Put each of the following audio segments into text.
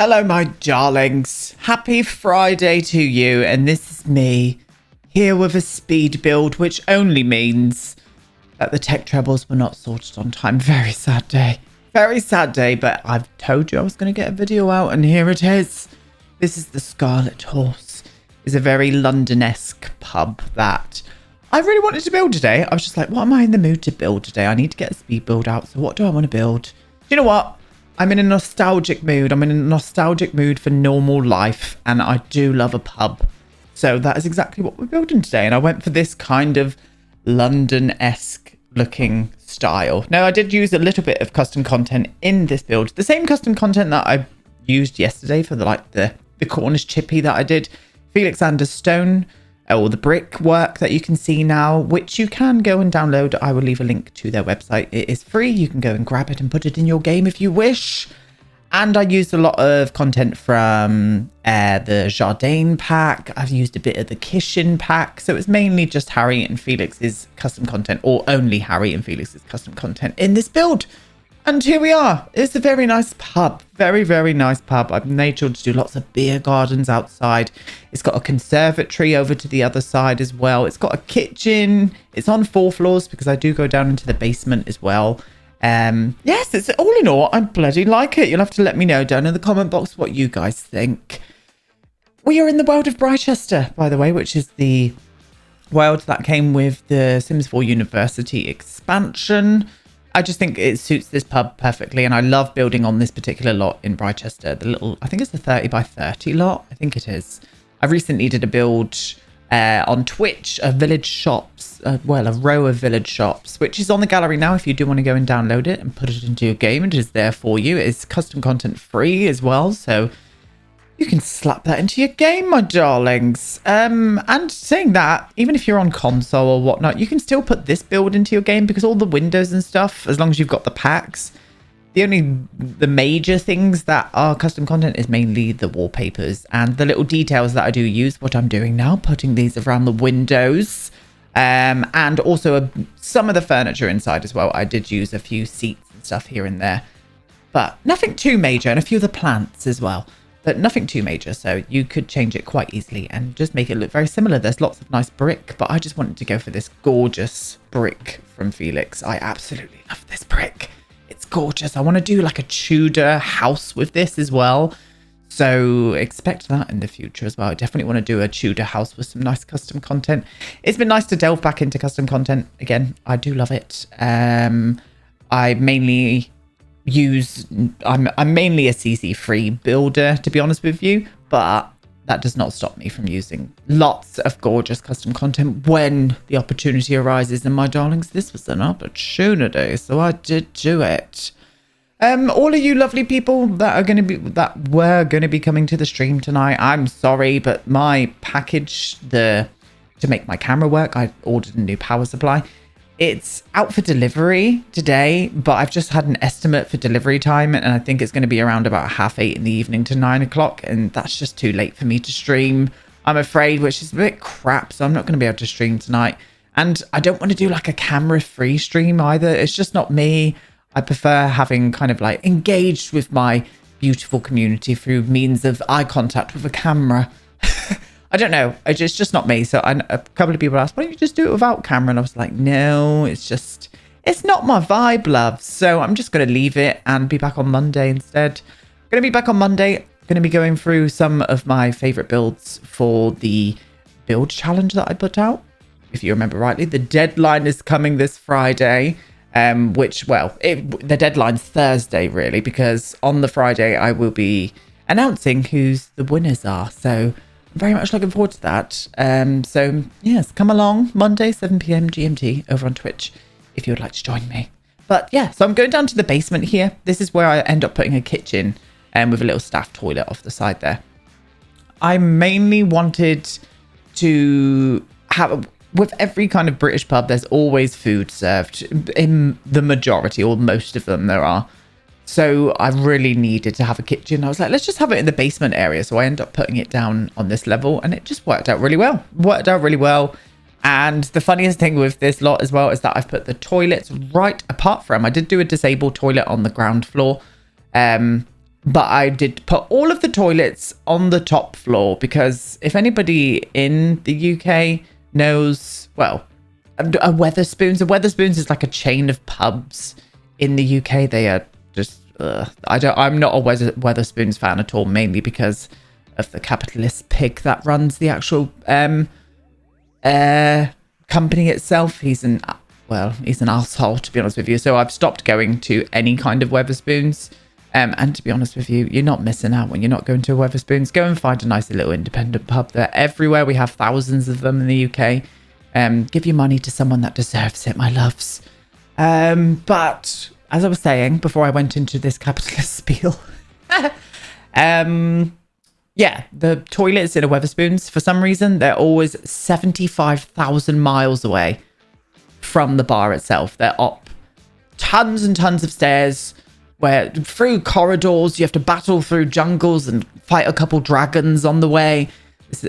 Hello, my darlings. Happy Friday to you, and this is me, here with a speed build, which only means that the tech troubles were not sorted on time. Very sad day. Very sad day, but I've told you I was going to get a video out, and here it is. This is the Scarlet Horse. It's a very London-esque pub that I really wanted to build today. I was just like, what am I in the mood to build today? I need to get a speed build out, so what do I want to build? Do you know what? I'm in a nostalgic mood. I'm in a nostalgic mood for normal life, and I do love a pub. So that is exactly what we're building today. And I went for this kind of London-esque looking style. Now, I did use a little bit of custom content in this build. The same custom content that I used yesterday for the Cornish chippy that I did. Felix Anders stone, or the brick work that you can see now, which you can go and download. I will leave a link to their website. It is free. You can go and grab it and put it in your game if you wish. And I used a lot of content from the Jardin pack. I've used a bit of the Kitchen pack. So it's mainly just Harrie and Felix's custom content, or only Harrie and Felix's custom content in this build. And here we are. It's a very nice pub. Very, very nice pub. I've made sure to do lots of beer gardens outside. It's got a conservatory over to the other side as well. It's got a kitchen. It's on 4 floors because I do go down into the basement as well. Yes, it's all in all, I bloody like it. You'll have to let me know down in the comment box what you guys think. We are in the world of Britechester, by the way, which is the world that came with the Sims 4 University expansion. I just think it suits this pub perfectly, and I love building on this particular lot in Britechester. The little, I think it's the 30 by 30 lot. I think it is. I recently did a build on Twitch of village shops, a row of village shops, which is on the gallery now if you do want to go and download it and put it into your game. It is there for you. It's custom content free as well, so you can slap that into your game, my darlings. And saying that, even if you're on console or whatnot, you can still put this build into your game because all the windows and stuff, as long as you've got the packs, the major things that are custom content is mainly the wallpapers and the little details that I do use, what I'm doing now, putting these around the windows. And also some of the furniture inside as well. I did use a few seats and stuff here and there, but nothing too major, and a few of the plants as well. But nothing too major, so you could change it quite easily and just make it look very similar. There's lots of nice brick, but I just wanted to go for this gorgeous brick from Felix. I absolutely love this brick. It's gorgeous. I want to do like a Tudor house with this as well. So expect that in the future as well. I definitely want to do a Tudor house with some nice custom content. It's been nice to delve back into custom content again. I do love it. I mainly I'm mainly a CC free builder, to be honest with you, but that does not stop me from using lots of gorgeous custom content when the opportunity arises. And my darlings, this was an opportunity, so I did do it. All of you lovely people that were going to be coming to the stream tonight, I'm sorry, but my package to make my camera work, I ordered a new power supply. It's out for delivery today, but I've just had an estimate for delivery time, and I think it's going to be around about 8:30 in the evening to 9 o'clock, and that's just too late for me to stream, I'm afraid, which is a bit crap, so I'm not going to be able to stream tonight. And I don't want to do like a camera-free stream either. It's just not me. I prefer having kind of like engaged with my beautiful community through means of eye contact with a camera. I don't know. It's just not me. So a couple of people asked, why don't you just do it without camera? And I was like, no, it's not my vibe, love. So I'm just going to leave it and be back on Monday instead. Going to be back on Monday. Going to be going through some of my favorite builds for the build challenge that I put out. If you remember rightly, the deadline is coming this Friday. The deadline's Thursday, really, because on the Friday I will be announcing who's the winners are. So very much looking forward to that. So yes, come along Monday, 7 p.m. GMT over on Twitch if you would like to join me. But yeah, so I'm going down to the basement here. This is where I end up putting a kitchen with a little staff toilet off the side there. I mainly wanted to have, with every kind of British pub, there's always food served. In the majority or most of them there are. So I really needed to have a kitchen. I was like, let's just have it in the basement area. So I end up putting it down on this level and it just worked out really well. And the funniest thing with this lot as well is that I've put the toilets right apart from. I did do a disabled toilet on the ground floor. But I did put all of the toilets on the top floor because if anybody in the UK knows, well, a Wetherspoons is like a chain of pubs in the UK. They are just, I'm not a Wetherspoons fan at all, mainly because of the capitalist pig that runs the actual company itself. He's an asshole, to be honest with you. So I've stopped going to any kind of Wetherspoons. And to be honest with you, you're not missing out when you're not going to a Wetherspoons. Go and find a nice little independent pub. They're everywhere. We have thousands of them in the UK. Give your money to someone that deserves it, my loves. But as I was saying before I went into this capitalist spiel, yeah, the toilets in a Wetherspoons, for some reason, they're always 75,000 miles away from the bar itself. They're up tons and tons of stairs, where through corridors, you have to battle through jungles and fight a couple dragons on the way.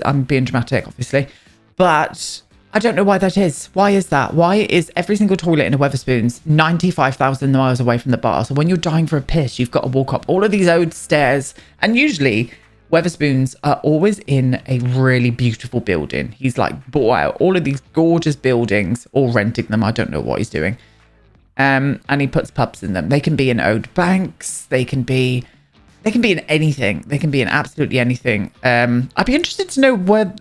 I'm being dramatic, obviously. But I don't know why that is. Why is that? Why is every single toilet in a Wetherspoons 95,000 miles away from the bar? So when you're dying for a piss, you've got to walk up all of these old stairs. And usually, Wetherspoons are always in a really beautiful building. He's like bought out all of these gorgeous buildings or renting them. I don't know what he's doing. And he puts pubs in them. They can be in old banks. They can be in anything. They can be in absolutely anything. I'd be interested to know where,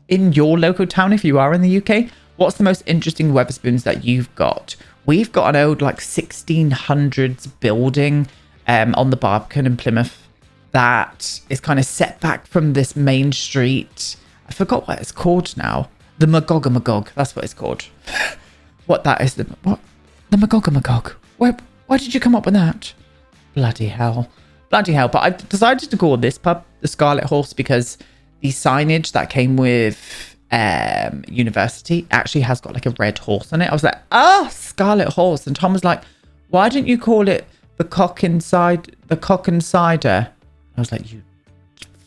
in your local town, if you are in the UK, what's the most interesting Wetherspoons that you've got? We've got an old like 1600s building on the Barbican in Plymouth that is kind of set back from this main street. I forgot what it's called now. The Magog. That's what it's called. What that is. What? The Magog. Why did you come up with that? Bloody hell. But I decided to call this pub the Scarlet Horse because the signage that came with university actually has got like a red horse on it. I was like, Scarlet Horse. And Tom was like, why didn't you call it the Cock and Cider? I was like, you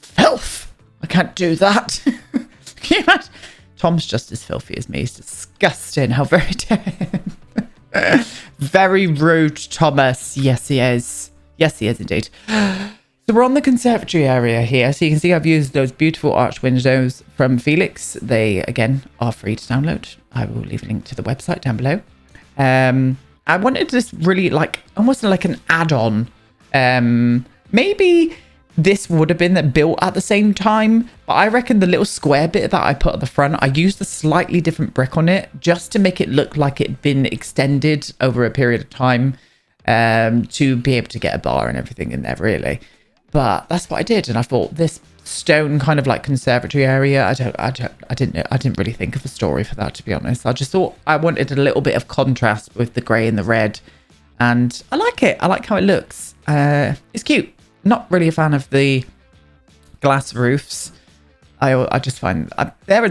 filth. I can't do that. Can you imagine? Tom's just as filthy as me. He's disgusting. How very very rude, Thomas. Yes, he is. Yes, he is indeed. So we're on the conservatory area here. So you can see I've used those beautiful arch windows from Felix. They, again, are free to download. I will leave a link to the website down below. I wanted this really like, almost like an add-on. Maybe this would have been built at the same time, but I reckon the little square bit that I put at the front, I used a slightly different brick on it just to make it look like it'd been extended over a period of time to be able to get a bar and everything in there, really. But that's what I did, and I thought this stone kind of like conservatory area, I didn't really think of a story for that, to be honest. I just thought I wanted a little bit of contrast with the grey and the red, and I like it. I like how it looks. It's cute. Not really a fan of the glass roofs. I just find they're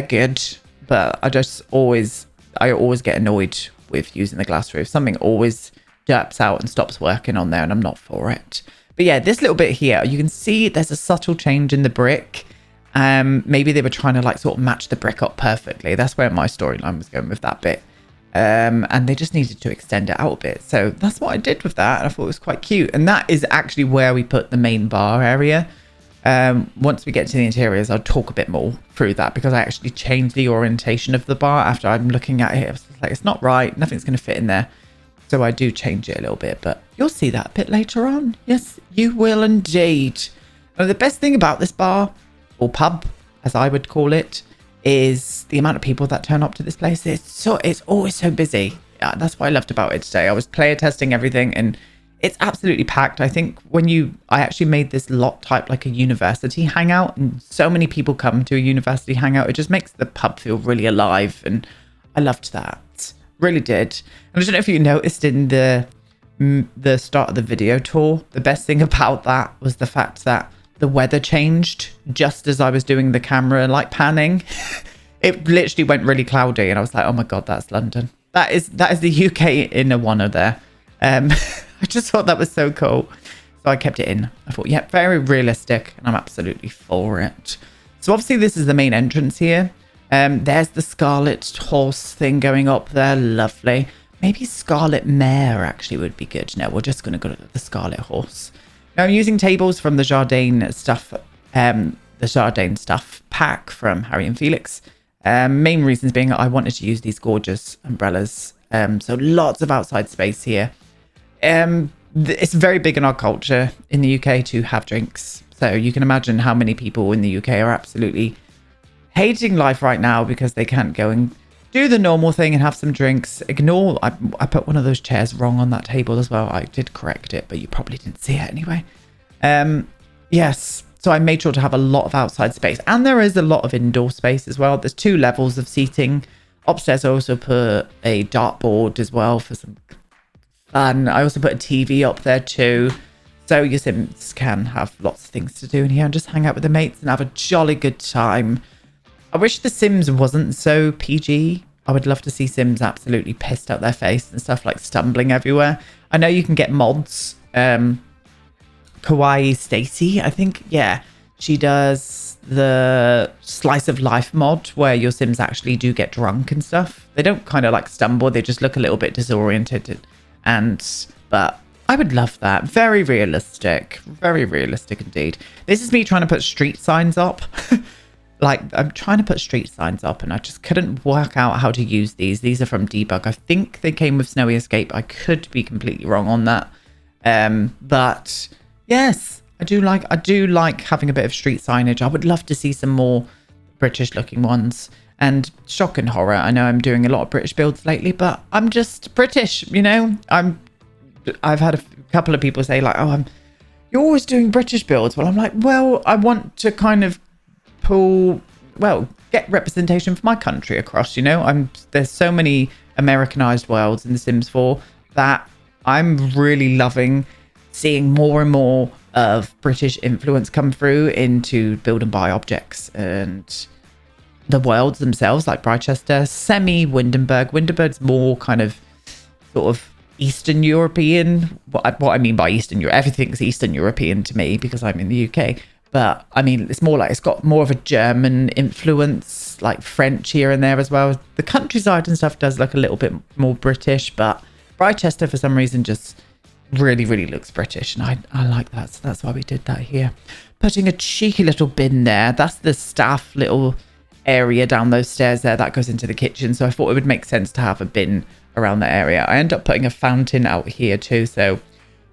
good, but I always get annoyed with using the glass roof. Something always derps out and stops working on there, and I'm not for it. But yeah, this little bit here, you can see there's a subtle change in the brick. Maybe they were trying to like sort of match the brick up perfectly. That's where my storyline was going with that bit. And they just needed to extend it out a bit. So that's what I did with that. And I thought it was quite cute. And that is actually where we put the main bar area. Once we get to the interiors, I'll talk a bit more through that because I actually changed the orientation of the bar after I'm looking at it. I was like, it's not right. Nothing's going to fit in there. So I do change it a little bit, but you'll see that a bit later on. Yes, you will indeed. Now, the best thing about this bar, or pub, as I would call it, is the amount of people that turn up to this place. It's always so busy. Yeah, that's what I loved about it today. I was player testing everything, and It's absolutely packed. I think I actually made this lot type like a university hangout, and so many people come to a university hangout. It just makes the pub feel really alive, and I loved that. Really did. And I don't know if you noticed in the start of the video tour, the best thing about that was the fact that the weather changed just as I was doing the camera like panning. It literally went really cloudy, and I was like, oh my God, that's London. That is the UK in a one there. I just thought that was so cool. So I kept it in. I thought, yeah, very realistic, and I'm absolutely for it. So obviously this is the main entrance here. There's the Scarlet Horse thing going up there. Lovely. Maybe Scarlet Mare actually would be good. No, we're just going to go to the Scarlet Horse. Now I'm using tables from the Jardin stuff pack from Harrie and Felix. Main reasons being I wanted to use these gorgeous umbrellas. So lots of outside space here. It's very big in our culture in the UK to have drinks. So you can imagine how many people in the UK are absolutely hating life right now because they can't go and do the normal thing and have some drinks. I put one of those chairs wrong on that table as well. I did correct it, but you probably didn't see it anyway. Yes. So I made sure to have a lot of outside space, and there is a lot of indoor space as well. There's 2 levels of seating. Upstairs, I also put a dartboard as well for some fun. I also put a TV up there too. So your Sims can have lots of things to do in here and just hang out with the mates and have a jolly good time. I wish the Sims wasn't so PG. I would love to see Sims absolutely pissed out their face and stuff, like stumbling everywhere. I know you can get mods. Kawaii Stacy, I think. Yeah, she does the slice of life mod where your Sims actually do get drunk and stuff. They don't kind of like stumble. They just look a little bit disoriented. But I would love that. Very realistic indeed. This is me trying to put street signs up. Like, I'm trying to put street signs up and I just couldn't work out how to use these. These are from Debug. I think they came with Snowy Escape. I could be completely wrong on that. But yes, I do like having a bit of street signage. I would love to see some more British looking ones. And shock and horror. I know I'm doing a lot of British builds lately, but I'm just British, you know. I've had a couple of people say like, "Oh, you're always doing British builds." Well, I'm like, well, I want to kind of get representation for my country across, you know. There's so many Americanized worlds in The Sims 4 that I'm really loving seeing more and more of British influence come through into build and buy objects and the worlds themselves, like Britechester, semi-Windenburg. Windenburg's more kind of sort of Eastern European. What I mean by Eastern Europe, everything's Eastern European to me because I'm in the UK. But I mean, it's more like it's got more of a German influence, like French here and there as well. The countryside and stuff does look a little bit more British, but Britechester for some reason just really, really looks British. And I like that. So that's why we did that here. Putting a cheeky little bin there. That's the staff little area down those stairs there that goes into the kitchen, so I thought it would make sense to have a bin around that area. I end up putting a fountain out here too, so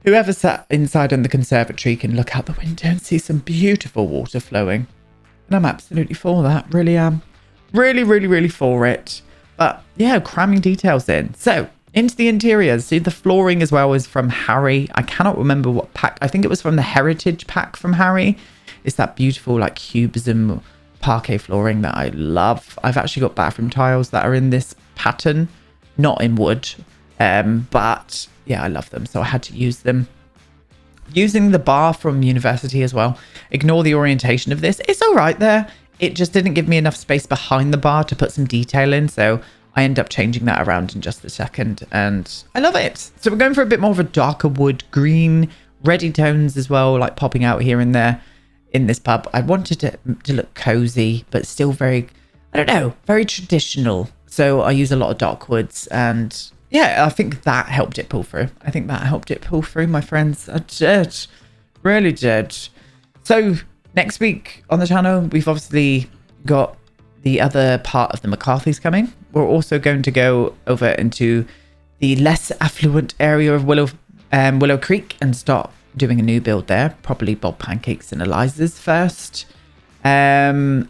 whoever sat inside on the conservatory can look out the window and see some beautiful water flowing, and I'm absolutely for that. Really am. Really for it. But yeah, cramming details in. So into the interiors. See, the flooring as well is from Harrie. I cannot remember what pack. I think it was from the Heritage pack from Harrie. It's that beautiful like cubism parquet flooring that I love. I've actually got bathroom tiles that are in this pattern, not in wood, but yeah, I love them, so I had to use them. Using the bar from university as well. Ignore the orientation of this. It's all right there. It just didn't give me enough space behind the bar to put some detail in, so I end up changing that around in just a second, and I love it. So we're going for a bit more of a darker wood green, reddy tones as well, like popping out here and there. In this pub, I wanted it to look cozy, but still very, I don't know, very traditional. So I use a lot of dark woods, and yeah, I think that helped it pull through. My friends. I did. Really did. So next week on the channel, we've obviously got the other part of the McCarthy's coming. We're also going to go over into the less affluent area of Willow Creek and start doing a new build there, probably Bob Pancakes and Eliza's first, and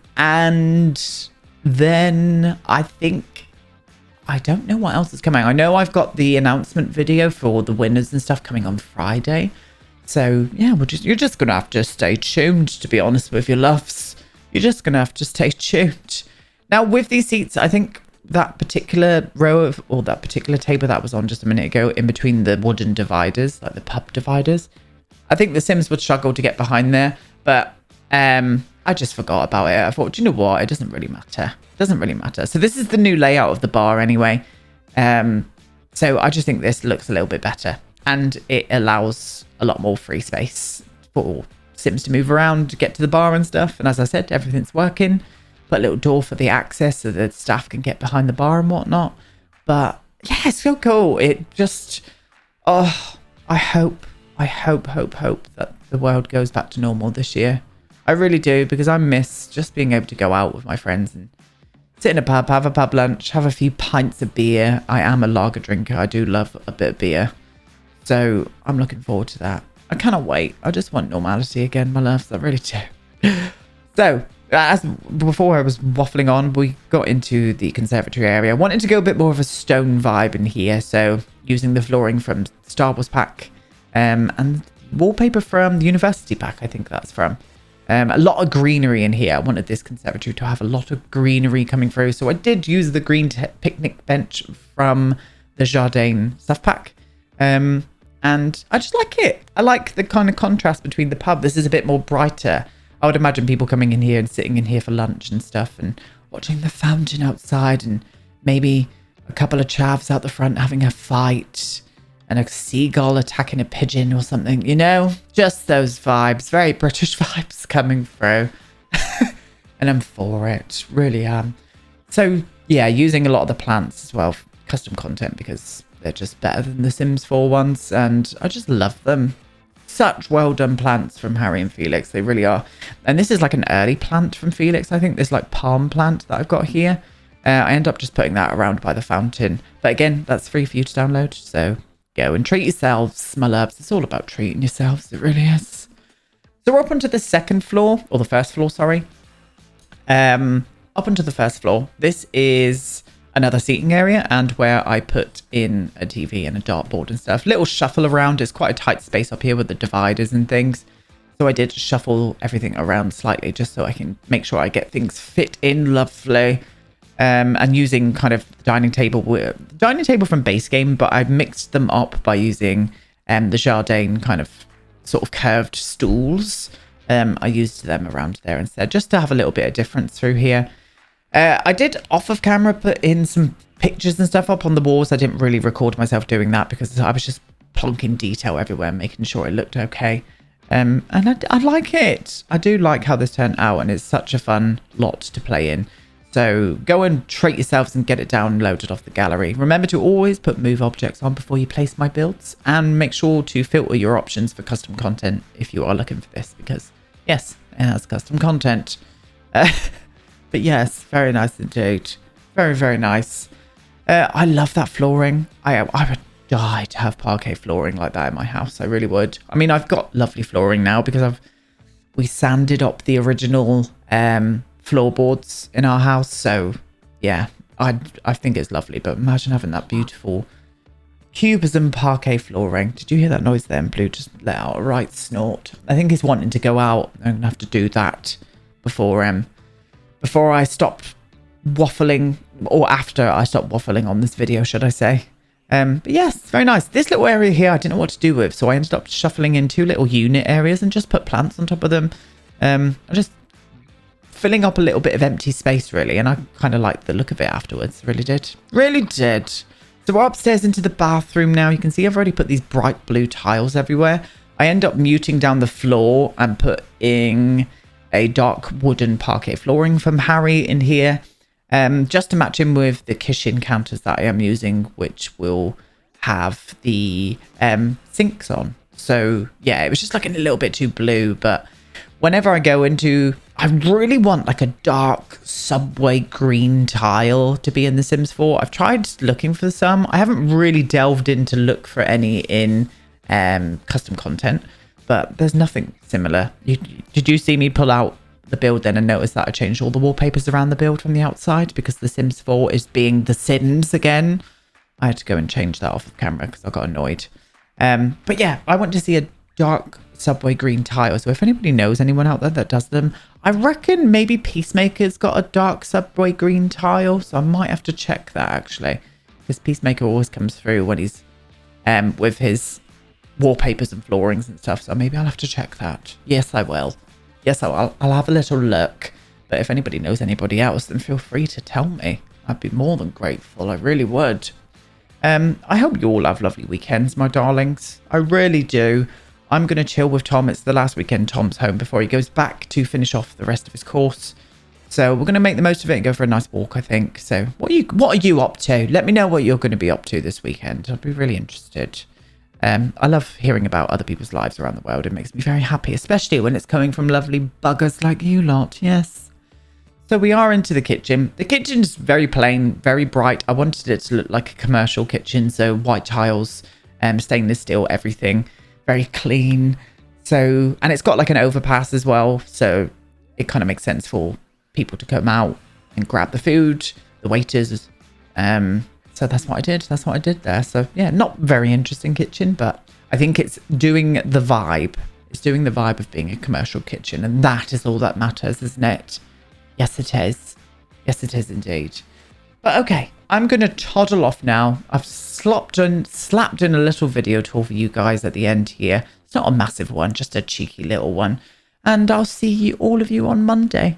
then I think I don't know what else is coming. I know I've got the announcement video for the winners and stuff coming on Friday. So yeah, you're just going to have to stay tuned, to be honest with your loves. You're just going to have to stay tuned. Now with these seats, I think that particular or that particular table that was on just a minute ago in between the wooden dividers, like the pub dividers, I think the Sims would struggle to get behind there, but I just forgot about it. I thought, do you know what? It doesn't really matter. It doesn't really matter. So this is the new layout of the bar anyway. So I just think this looks a little bit better, and it allows a lot more free space for Sims to move around, get to the bar and stuff. And as I said, everything's working. Put a little door for the access so that staff can get behind the bar and whatnot. But yeah, it's so cool. It just, oh, I hope that the world goes back to normal this year. I really do, because I miss just being able to go out with my friends and sit in a pub, have a pub lunch, have a few pints of beer. I am a lager drinker. I do love a bit of beer. So I'm looking forward to that. I cannot wait. I just want normality again, my loves. I really do. So, as before I was waffling on, we got into the conservatory area. I wanted to go a bit more of a stone vibe in here. So, using the flooring from Star Wars pack and wallpaper from the university pack, I think that's from. A lot of greenery in here. I wanted this conservatory to have a lot of greenery coming through. So I did use the green picnic bench from the Jardin stuff pack. And I just like it. I like the kind of contrast between the pub. This is a bit more brighter. I would imagine people coming in here and sitting in here for lunch and stuff and watching the fountain outside, and maybe a couple of chavs out the front having a fight and a seagull attacking a pigeon or something, you know? Just those vibes, very British vibes coming through. And I'm for it, really am. So yeah, using a lot of the plants as well, custom content, because they're just better than the Sims 4 ones, and I just love them. Such well done plants from Harrie and Felix, they really are. And this is like an early plant from Felix, I think. This like palm plant that I've got here. I end up just putting that around by the fountain. But again, that's free for you to download, so go and treat yourselves, my loves. It's all about treating yourselves, it really is. So we're up onto the second floor, or the first floor, sorry. Up onto the first floor. This is another seating area, and where I put in a TV and a dartboard and stuff. Little shuffle around. It's quite a tight space up here with the dividers and things. So I did shuffle everything around slightly just so I can make sure I get things fit in lovely. And using kind of the dining table from base game, but I mixed them up by using the Jardin kind of sort of curved stools. I used them around there instead, just to have a little bit of difference through here. I did off of camera put in some pictures and stuff up on the walls. I didn't really record myself doing that because I was just plonking detail everywhere, making sure it looked okay. And I like it. I do like how this turned out, and it's such a fun lot to play in. So go and treat yourselves and get it downloaded off the gallery. Remember to always put move objects on before you place my builds, and make sure to filter your options for custom content if you are looking for this, because yes, it has custom content. But yes, very nice indeed. Very, very nice. I love that flooring. I would die to have parquet flooring like that in my house. I really would. I mean, I've got lovely flooring now because we sanded up the original floorboards in our house. So yeah, I think it's lovely. But imagine having that beautiful cubism parquet flooring. Did you hear that noise there? And Blue just let out a right snort. I think he's wanting to go out. I'm gonna have to do that before I stop waffling, or after I stop waffling on this video, should I say. But yes, very nice. This little area here I didn't know what to do with, so I ended up shuffling in two little unit areas and just put plants on top of them. I'm just filling up a little bit of empty space, really, and I kind of liked the look of it afterwards. Really did. So we're upstairs into the bathroom now. You can see I've already put these bright blue tiles everywhere. I end up muting down the floor and putting a dark wooden parquet flooring from Harrie in here, just to match in with the kitchen counters that I am using, which will have the sinks on. So yeah, it was just looking a little bit too blue, but whenever I go into, I really want like a dark subway green tile to be in The Sims 4. I've tried looking for some. I haven't really delved in to look for any in custom content, but there's nothing similar. Did you see me pull out the build then and noticed that I changed all the wallpapers around the build from the outside because The Sims 4 is being The Sims again. I had to go and change that off of camera because I got annoyed. But yeah, I want to see a dark subway green tile. So if anybody knows anyone out there that does them, I reckon maybe Peacemaker's got a dark subway green tile. So I might have to check that actually, because Peacemaker always comes through when he's with his wallpapers and floorings and stuff. So maybe I'll have to check that. Yes, I will. Yes, I'll have a little look. But if anybody knows anybody else, then feel free to tell me. I'd be more than grateful. I really would. I hope you all have lovely weekends, my darlings. I really do. I'm going to chill with Tom. It's the last weekend Tom's home before he goes back to finish off the rest of his course. So we're going to make the most of it and go for a nice walk, I think. So what are you up to? Let me know what you're going to be up to this weekend. I'd be really interested. I love hearing about other people's lives around the world. It makes me very happy, especially when it's coming from lovely buggers like you lot. Yes. So we are into the kitchen. The kitchen's very plain, very bright. I wanted it to look like a commercial kitchen. So white tiles, stainless steel, everything. Very clean. So, and it's got like an overpass as well. So it kind of makes sense for people to come out and grab the food, the waiters. So that's what I did. That's what I did there. So yeah, not very interesting kitchen, but I think it's doing the vibe. It's doing the vibe of being a commercial kitchen. And that is all that matters, isn't it? Yes, it is. Yes, it is indeed. But okay, I'm going to toddle off now. I've slapped in a little video tour for you guys at the end here. It's not a massive one, just a cheeky little one. And I'll see all of you on Monday.